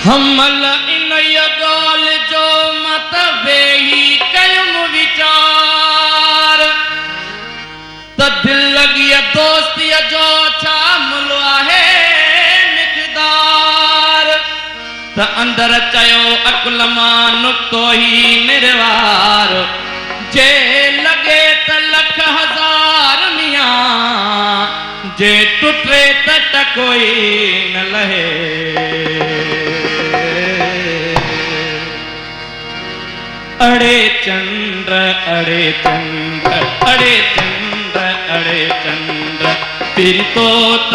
हमल इन ॻाल जो मत वेही कयुम विचार त दिल लगी दोस्ती जो छा मुल आहे मिक़दार त अंदर चयो अकुल मां नुक्तो ही निर्वार जे लगे त लख हजार मियां जे टुटे त कोई न लहे अड़े चंद्र अड़े चंद्र अड़े चंद्र अड़े चंद्र फिर तो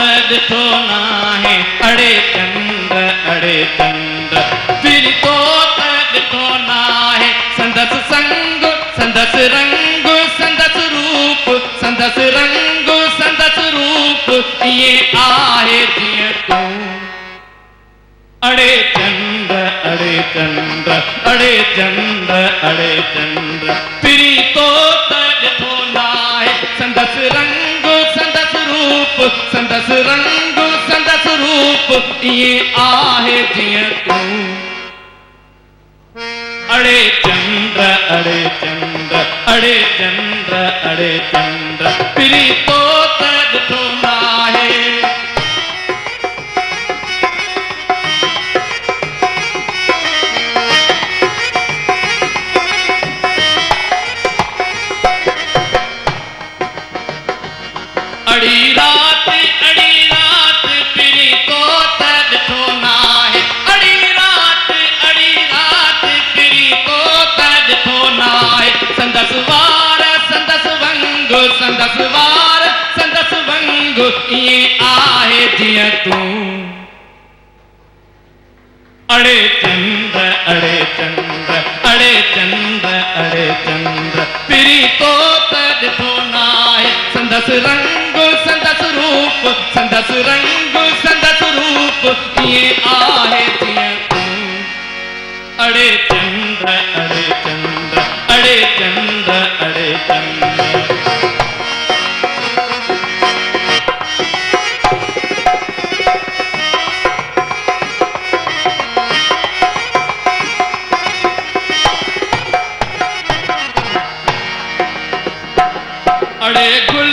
ॾिठो नाहे अड़े चंद्र अड़े चंद्र फिर तो ॾिठो नाहे संदस संग संदस रंग संदस रूप संदस रंग संदस रूप ये आहे जीअं तूं अड़े चंद्र अड़े चंद्र अड़े चंद्र अड़े चंद्र फिरी तो ॾिठो नाहे संदस रंग संदस रूप संदस रंग संदस रूप ये आहे जीअं तूं अड़े चंद्र अड़े चंद्र अड़े चंद्र अड़े चंद्र फिरी तो ॾिठो नाहे अड़ी रात फिरी तो ॾिठो नाहे अड़ी रात फिरी तो ॾिठो नाहे संदस वार संदस वंग संदस वार संदस वंग ये आहे जीअं तूं अड़े चंद्र अड़े चंद्र अड़े चंद्र अड़े चंद्र फिरी तो ॾिठो नाहे संदस रंग संदस रूप संदस रंग संदस रूप ये आहे जीअं तूं अड़े चंद्र अड़े चंद्र अड़े चंद्र अड़े चंद्र अड़े गुल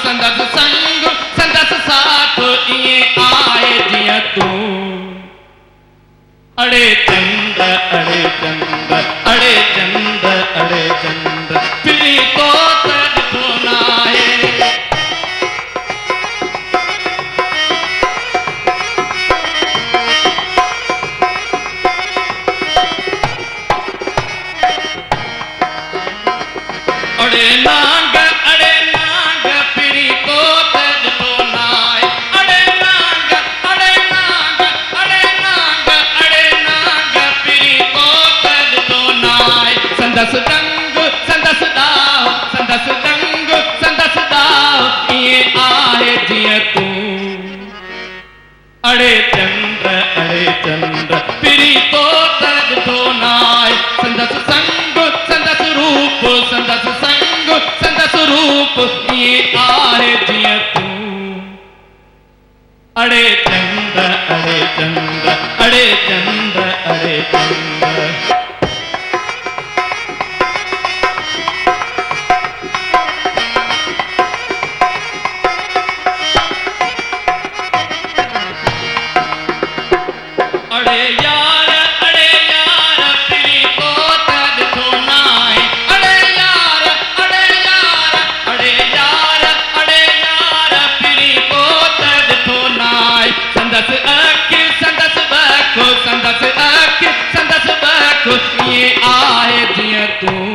संदस संग संदस साथ ये आए जीअं तूं अड़े चंद्र अड़े चंद्र अड़े चंद्र अड़े चंद्र फिरी तो ॾिठो नाहे अड़े नांग संदस दंग संदस दाव संदस दंग संदस दाव ये आहे जीअं तूं अड़े चंद्र फिरी तो ॾिठो नाहे संदस संग संदस रूप संदस संग संदस रूप ये आहे जीअं तूं अड़े चंद्र अड़े चंद्र अड़े चंद्र अड़े चंद्र अड़े यार फिरी तो ॾिठो नाहे अड़े यार फिरी तो ॾिठो नाहे संदस अख संदस बख संदस अख संदस बख ये आहे जीअं तूं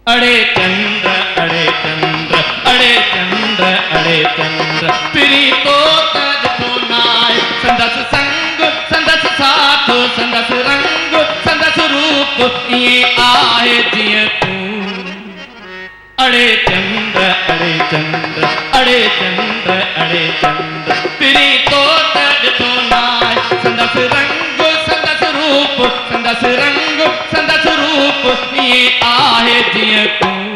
अड़े चंद्र अड़े चंद्र अड़े चंद्र अड़े चंद्र फिरी तो ॾिठो नाहे संदस संग संदस साथ संदस रंग संदस रूप ये आहे जीअं तूं अड़े चंद्र अड़े चंद्र अड़े चंद्र अड़े चंद्र फिरी तो ॾिठो नाहे संदस रंग संदस रूप संदस संदस रंग संदस रूप ये आहे जीअं तूं